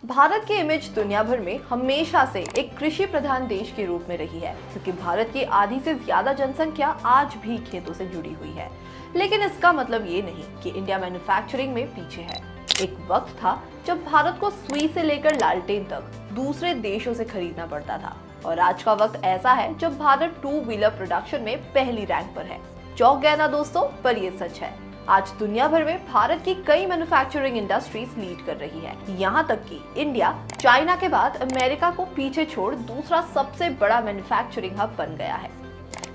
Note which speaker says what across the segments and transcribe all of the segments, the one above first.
Speaker 1: भारत की इमेज दुनिया भर में हमेशा से एक कृषि प्रधान देश के रूप में रही है, क्योंकि भारत की आधी से ज्यादा जनसंख्या आज भी खेतों से जुड़ी हुई है। लेकिन इसका मतलब ये नहीं कि इंडिया मैन्युफैक्चरिंग में पीछे है। एक वक्त था जब भारत को सुई से लेकर लालटेन तक दूसरे देशों से खरीदना पड़ता था, और आज का वक्त ऐसा है जब भारत टू व्हीलर प्रोडक्शन में पहली रैंक पर है। चौंक गए ना दोस्तों, पर ये सच है। आज दुनिया भर में भारत की कई मैन्युफैक्चरिंग इंडस्ट्रीज लीड कर रही है। यहाँ तक कि इंडिया चाइना के बाद अमेरिका को पीछे छोड़ दूसरा सबसे बड़ा मैन्युफैक्चरिंग हब बन गया है।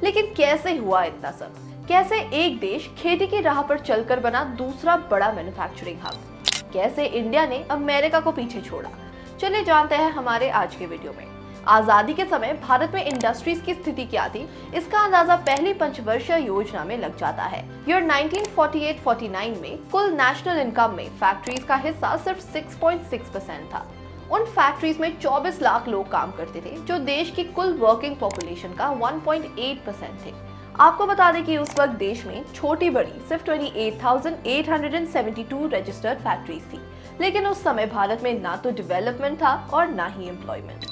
Speaker 1: लेकिन कैसे हुआ इतना सब? कैसे एक देश खेती की राह पर चलकर बना दूसरा बड़ा मैन्युफैक्चरिंग हब? कैसे इंडिया ने अमेरिका को पीछे छोड़ा? चलिए जानते हैं हमारे आज के वीडियो में। आजादी के समय भारत में इंडस्ट्रीज की स्थिति क्या थी, इसका अंदाजा पहली पंचवर्षीय योजना में लग जाता है। ईयर 1948-49 में कुल नेशनल इनकम में फैक्ट्रीज का हिस्सा सिर्फ 6.6% था। उन फैक्ट्रीज में 24 लाख लोग काम करते थे, जो देश की कुल वर्किंग पॉपुलेशन का 1.8% थे। आपको बता दें कि उस वक्त देश में छोटी बड़ी सिर्फ 28,872 रजिस्टर्ड फैक्ट्रीज थी। लेकिन उस समय भारत में ना तो डेवलपमेंट था और ना ही एम्प्लॉयमेंट।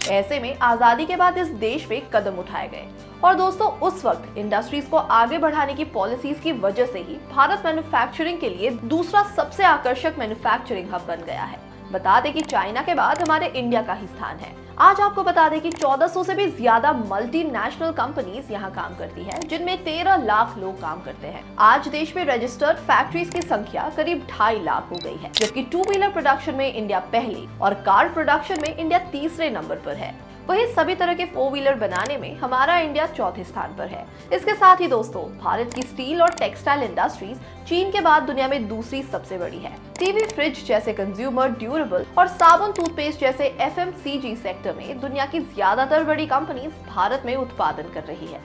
Speaker 1: ऐसे में आजादी के बाद इस देश पे कदम उठाए गए, और दोस्तों उस वक्त इंडस्ट्रीज को आगे बढ़ाने की पॉलिसीज की वजह से ही भारत मैन्युफैक्चरिंग के लिए दूसरा सबसे आकर्षक मैन्युफैक्चरिंग हब बन गया है। बता दें कि चाइना के बाद हमारे इंडिया का ही स्थान है। आज आपको बता दें कि 1400 से भी ज्यादा मल्टीनेशनल कंपनीज यहाँ काम करती हैं, जिनमें 13 लाख लोग काम करते हैं। आज देश में रजिस्टर्ड फैक्ट्रीज की संख्या करीब 2.5 लाख हो गई है, जबकि टू व्हीलर प्रोडक्शन में इंडिया पहले और कार प्रोडक्शन में इंडिया तीसरे नंबर पर है। वही सभी तरह के 4 व्हीलर बनाने में हमारा इंडिया चौथे स्थान पर है। इसके साथ ही दोस्तों भारत की स्टील और टेक्सटाइल इंडस्ट्रीज चीन के बाद दुनिया में दूसरी सबसे बड़ी है। टीवी, फ्रिज जैसे कंज्यूमर ड्यूरेबल और साबुन, टूथपेस्ट जैसे एफएमसीजी सेक्टर में दुनिया की ज्यादातर बड़ी कंपनीज भारत में उत्पादन कर रही है।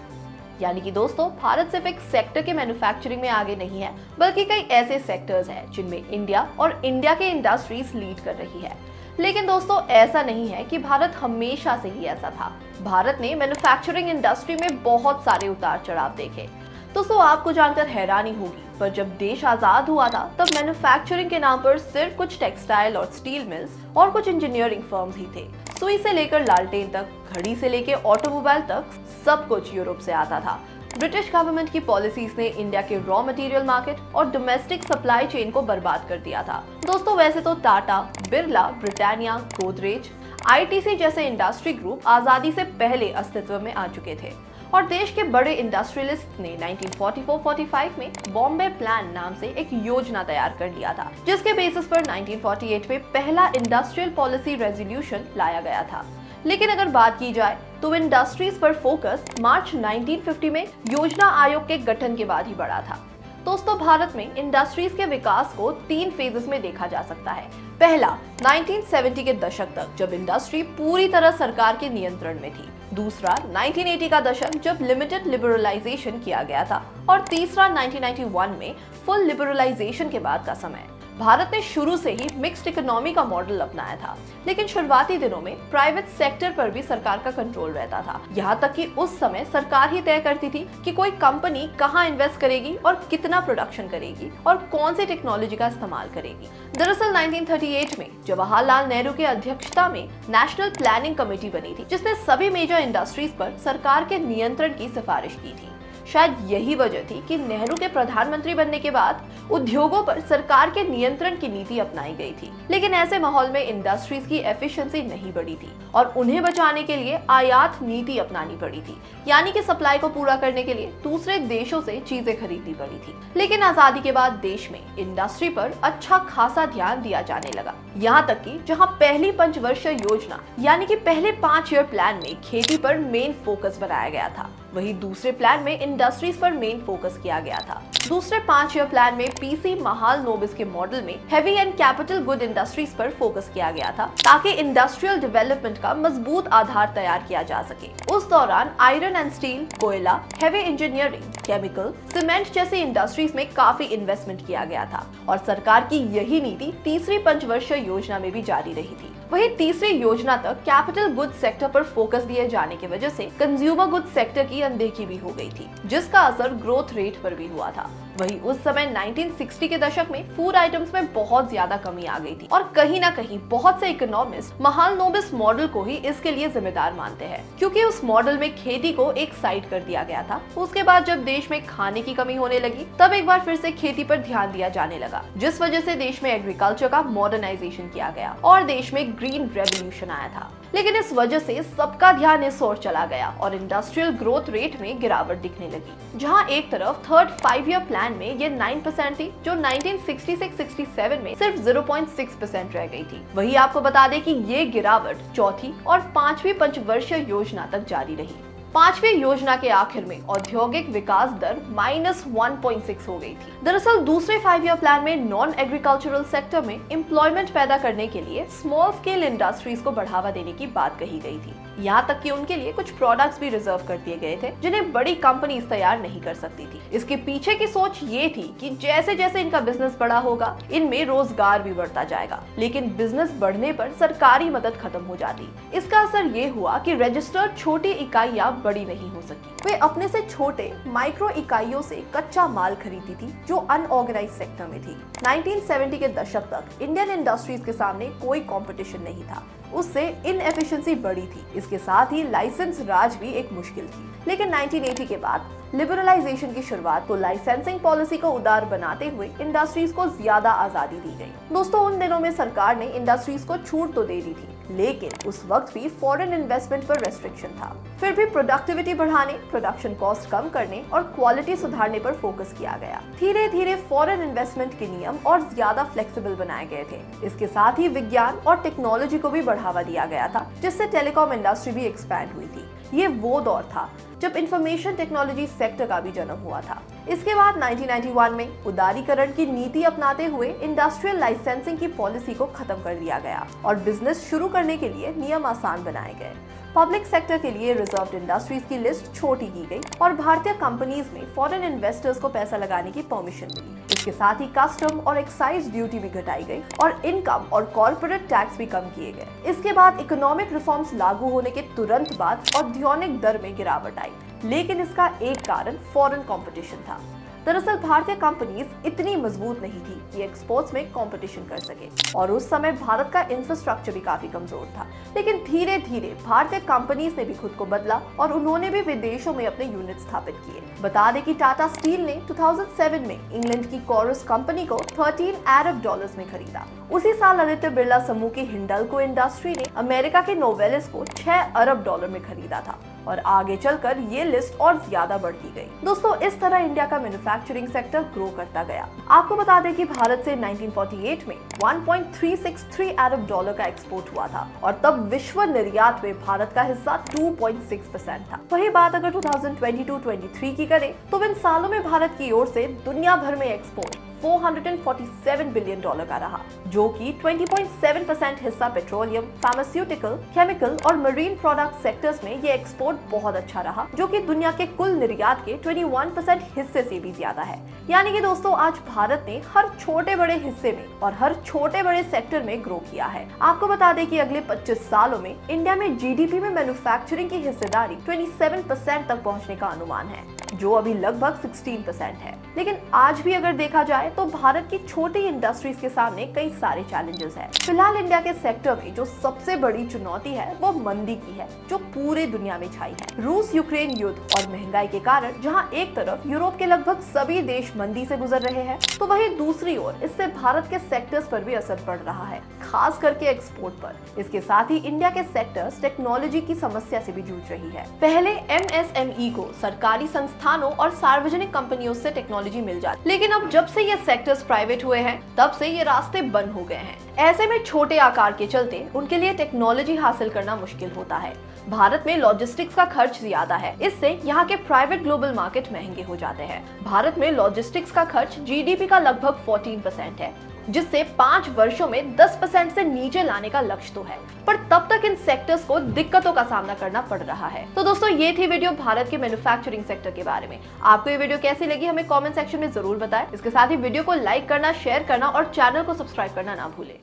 Speaker 1: यानी कि दोस्तों भारत सिर्फ एक सेक्टर के मैन्युफैक्चरिंग में आगे नहीं है, बल्कि कई ऐसे सेक्टर्स हैं जिनमें इंडिया और इंडिया के इंडस्ट्रीज लीड कर रही है। लेकिन दोस्तों ऐसा नहीं है कि भारत हमेशा से ही ऐसा था। भारत ने मैन्युफैक्चरिंग इंडस्ट्री में बहुत सारे उतार चढ़ाव देखे। दोस्तों आपको जानकर हैरानी होगी, पर जब देश आजाद हुआ था तब मैन्युफैक्चरिंग के नाम पर सिर्फ कुछ टेक्सटाइल और स्टील मिल्स और कुछ इंजीनियरिंग फर्म्स ही थे। सुई से लेकर लालटेन तक, घड़ी से लेकर ऑटोमोबाइल तक सब कुछ यूरोप से आता था। ब्रिटिश गवर्नमेंट की पॉलिसीज ने इंडिया के रॉ मटेरियल मार्केट और डोमेस्टिक सप्लाई चेन को बर्बाद कर दिया था। दोस्तों वैसे तो टाटा, बिरला, ब्रिटानिया, गोदरेज, आईटीसी जैसे इंडस्ट्री ग्रुप आजादी से पहले अस्तित्व में आ चुके थे, और देश के बड़े इंडस्ट्रियलिस्ट ने 1944-45 में बॉम्बे प्लान नाम से एक योजना तैयार कर लिया था, जिसके बेसिस पर 1948 में पहला इंडस्ट्रियल पॉलिसी रेजोल्यूशन लाया गया था। लेकिन अगर बात की जाए तो इंडस्ट्रीज पर फोकस मार्च 1950 में योजना आयोग के गठन के बाद ही बढ़ा था। दोस्तों भारत में इंडस्ट्रीज के विकास को 3 फेजेस में देखा जा सकता है। पहला 1970 के दशक तक, जब इंडस्ट्री पूरी तरह सरकार के नियंत्रण में थी। दूसरा 1980 का दशक, जब लिमिटेड लिबरलाइजेशन किया गया था। और तीसरा 1991 में फुल लिबरलाइजेशन के बाद का समय। भारत ने शुरू से ही मिक्स्ड इकोनॉमी का मॉडल अपनाया था, लेकिन शुरुआती दिनों में प्राइवेट सेक्टर पर भी सरकार का कंट्रोल रहता था। यहाँ तक कि उस समय सरकार ही तय करती थी कि कोई कंपनी कहाँ इन्वेस्ट करेगी और कितना प्रोडक्शन करेगी और कौन सी टेक्नोलॉजी का इस्तेमाल करेगी। दरअसल 1938 में जवाहरलाल नेहरू की अध्यक्षता में नेशनल प्लानिंग कमेटी बनी थी, जिसने सभी मेजर इंडस्ट्रीज पर सरकार के नियंत्रण की सिफारिश की थी। शायद यही वजह थी कि नेहरू के प्रधानमंत्री बनने के बाद उद्योगों पर सरकार के नियंत्रण की नीति अपनाई गई थी। लेकिन ऐसे माहौल में इंडस्ट्रीज की एफिशिएंसी नहीं बढ़ी थी, और उन्हें बचाने के लिए आयात नीति अपनानी पड़ी थी। यानी कि सप्लाई को पूरा करने के लिए दूसरे देशों से चीजें खरीदनी पड़ी थी। लेकिन आजादी के बाद देश में इंडस्ट्री पर अच्छा खासा ध्यान दिया जाने लगा। यहाँ तक कि जहाँ पहली पंचवर्षीय योजना यानी कि पहले 5 ईयर प्लान में खेती पर मेन फोकस बनाया गया था, वहीं दूसरे प्लान में इंडस्ट्रीज पर मेन फोकस किया गया था। दूसरे 5 ईयर प्लान में पीसी महाल नोबिस के मॉडल में heavy and capital good industries पर फोकस किया गया था, ताकि इंडस्ट्रियल डेवलपमेंट का मजबूत आधार तैयार किया जा सके। उस दौरान आयरन एंड स्टील, कोयला, हेवी इंजीनियरिंग, केमिकल, सीमेंट जैसी इंडस्ट्रीज में काफी इन्वेस्टमेंट किया गया था, और सरकार की यही नीति तीसरी पंचवर्षीय योजना में भी जारी रही थी। वहीं तीसरी योजना तक कैपिटल गुड्स सेक्टर पर फोकस दिए जाने की वजह से कंज्यूमर गुड्स सेक्टर की अनदेखी भी हो गई थी, जिसका असर ग्रोथ रेट पर भी हुआ था। वही उस समय 1960 के दशक में फूड आइटम्स में बहुत ज्यादा कमी आ गई थी और कहीं ना कहीं बहुत से इकोनॉमिस्ट महालनोबिस मॉडल को ही इसके लिए जिम्मेदार मानते हैं, क्योंकि उस मॉडल में खेती को एक साइड कर दिया गया था। उसके बाद जब देश में खाने की कमी होने लगी तब एक बार फिर से खेती पर ध्यान दिया जाने लगा, जिस वजह से देश में एग्रीकल्चर का मॉडर्नाइजेशन किया गया और देश में ग्रीन रेवोल्यूशन आया था। लेकिन इस वजह से सबका ध्यान इस ओर चला गया और इंडस्ट्रियल ग्रोथ रेट में गिरावट दिखने लगी। जहां एक तरफ थर्ड 5 ईयर प्लान में ये 9% थी, जो 1966-67 में सिर्फ 0.6% रह गई थी। वही आपको बता दें कि ये गिरावट चौथी और 5वीं पंचवर्षीय योजना तक जारी रही। 5वीं योजना के आखिर में औद्योगिक विकास दर -1.6 हो गई थी। दरअसल दूसरे 5 ईयर प्लान में नॉन एग्रीकल्चरल सेक्टर में एम्प्लॉयमेंट पैदा करने के लिए स्मॉल स्केल इंडस्ट्रीज को बढ़ावा देने की बात कही गई थी। यहाँ तक कि उनके लिए कुछ प्रोडक्ट्स भी रिजर्व कर दिए गए थे जिन्हें बड़ी कंपनीज तैयार नहीं कर सकती थी। इसके पीछे की सोच ये थी कि जैसे जैसे इनका बिजनेस बड़ा होगा, इनमें रोजगार भी बढ़ता जाएगा। लेकिन बिजनेस बढ़ने पर सरकारी मदद खत्म हो जाती। इसका असर ये हुआ कि रजिस्टर्ड छोटी इकाइयां बड़ी नहीं हो सकी। वे अपने से छोटे माइक्रो इकाइयों से कच्चा माल खरीदती थी जो अनऑर्गेनाइज सेक्टर में थी। 1970 के दशक तक इंडियन इंडस्ट्रीज के सामने कोई कंपटीशन नहीं था। उससे इनएफिशिएंसी बढ़ी थी। इसके साथ ही लाइसेंस राज भी एक मुश्किल थी। लेकिन 1980 के बाद लिबरलाइजेशन की शुरुआत तो लाइसेंसिंग पॉलिसी को उदार बनाते हुए इंडस्ट्रीज को ज्यादा आजादी दी गई। दोस्तों, उन दिनों में सरकार ने इंडस्ट्रीज को छूट तो दे दी थी, लेकिन उस वक्त भी फॉरेन इन्वेस्टमेंट पर रेस्ट्रिक्शन था। फिर भी प्रोडक्टिविटी बढ़ाने, प्रोडक्शन कॉस्ट कम करने और क्वालिटी सुधारने पर फोकस किया गया। धीरे धीरे फॉरेन इन्वेस्टमेंट के नियम और ज्यादा फ्लेक्सिबल बनाए गए थे। इसके साथ ही विज्ञान और टेक्नोलॉजी को भी बढ़ावा दिया गया था, जिससे टेलीकॉम इंडस्ट्री भी एक्सपैंड हुई थी। ये वो दौर था जब इंफॉर्मेशन टेक्नोलॉजी सेक्टर का भी जन्म हुआ था। इसके बाद 1991 में उदारीकरण की नीति अपनाते हुए इंडस्ट्रियल लाइसेंसिंग की पॉलिसी को खत्म कर दिया गया और बिजनेस शुरू करने के लिए नियम आसान बनाए गए। पब्लिक सेक्टर के लिए रिजर्व्ड इंडस्ट्रीज की लिस्ट छोटी की गई और भारतीय कंपनीज में फॉरेन इन्वेस्टर्स को पैसा लगाने की परमिशन मिली। इसके साथ ही कस्टम और एक्साइज ड्यूटी भी घटाई गई और इनकम और कॉर्पोरेट टैक्स भी कम किए गए। इसके बाद इकोनॉमिक रिफॉर्म्स लागू होने के तुरंत बाद औद्योगिक दर में गिरावट आई, लेकिन इसका एक कारण फॉरेन कंपटीशन था। दरअसल भारतीय कंपनीज इतनी मजबूत नहीं थी कि एक्सपोर्ट्स में कंपटीशन कर सके और उस समय भारत का इंफ्रास्ट्रक्चर भी काफी कमजोर था। लेकिन धीरे धीरे भारतीय कंपनीज ने भी खुद को बदला और उन्होंने भी विदेशों में अपने यूनिट स्थापित किए। बता दें कि टाटा स्टील ने 2007 में इंग्लैंड की कोरस कंपनी को 13 अरब डॉलर्स में खरीदा। उसी साल आदित्य बिरला समूह की हिंडल्को इंडस्ट्री ने अमेरिका के नोवेलिस को 6 अरब डॉलर में खरीदा था और आगे चलकर ये लिस्ट और ज्यादा बढ़ती गई। दोस्तों, इस तरह इंडिया का मैन्युफैक्चरिंग सेक्टर ग्रो करता गया। आपको बता दें कि भारत से 1948 में 1.363 अरब डॉलर का एक्सपोर्ट हुआ था और तब विश्व निर्यात में भारत का हिस्सा 2.6% था। वही बात अगर 2022-23 की करें तो इन सालों में भारत की ओर से दुनिया भर में एक्सपोर्ट 447 बिलियन डॉलर का रहा, जो कि 20.7% हिस्सा पेट्रोलियम, फार्मास्यूटिकल, केमिकल और मरीन प्रोडक्ट सेक्टर्स में ये एक्सपोर्ट बहुत अच्छा रहा, जो कि दुनिया के कुल निर्यात के 21% हिस्से से भी ज्यादा है। यानी कि दोस्तों, आज भारत ने हर छोटे बड़े हिस्से में और हर छोटे बड़े सेक्टर में ग्रो किया है। आपको बता दें कि अगले 25 सालों में इंडिया में जीडीपी में मैन्युफैक्चरिंग की हिस्सेदारी 27% तक पहुंचने का अनुमान है, जो अभी लगभग 16% है। लेकिन आज भी अगर देखा जाए तो भारत की छोटी इंडस्ट्रीज के सामने कई सारे चैलेंजेस हैं। फिलहाल इंडिया के सेक्टर में जो सबसे बड़ी चुनौती है वो मंदी की है, जो पूरे दुनिया में छाई है। रूस यूक्रेन युद्ध और महंगाई के कारण जहां एक तरफ यूरोप के लगभग सभी देश मंदी से गुजर रहे हैं, तो वहीं दूसरी ओर इससे भारत के सेक्टर्स पर भी असर पड़ रहा है, खास करके एक्सपोर्ट पर। इसके साथ ही इंडिया के सेक्टर्स टेक्नोलॉजी की समस्या से भी जूझ रही है। पहले एमएसएमई को सरकारी संस्थानों और सार्वजनिक कंपनियों से टेक्नोलॉजी मिल जाती, लेकिन अब जब से ये सेक्टर्स प्राइवेट हुए हैं तब से ये रास्ते बंद हो गए हैं। ऐसे में छोटे आकार के चलते उनके लिए टेक्नोलॉजी हासिल करना मुश्किल होता है। भारत में लॉजिस्टिक्स का खर्च ज्यादा है, इससे यहाँ के प्राइवेट ग्लोबल मार्केट महंगे हो जाते हैं। भारत में लॉजिस्टिक्स का खर्च जीडीपी का लगभग 14% है, जिससे 5 वर्षों में 10% से नीचे लाने का लक्ष्य तो है, पर तब तक इन सेक्टर्स को दिक्कतों का सामना करना पड़ रहा है। तो दोस्तों, ये थी वीडियो भारत के मैन्युफैक्चरिंग सेक्टर के बारे में। आपको ये वीडियो कैसी लगी हमें कमेंट सेक्शन में जरूर बताएं। इसके साथ ही वीडियो को लाइक करना, शेयर करना और चैनल को सब्सक्राइब करना ना भूलें।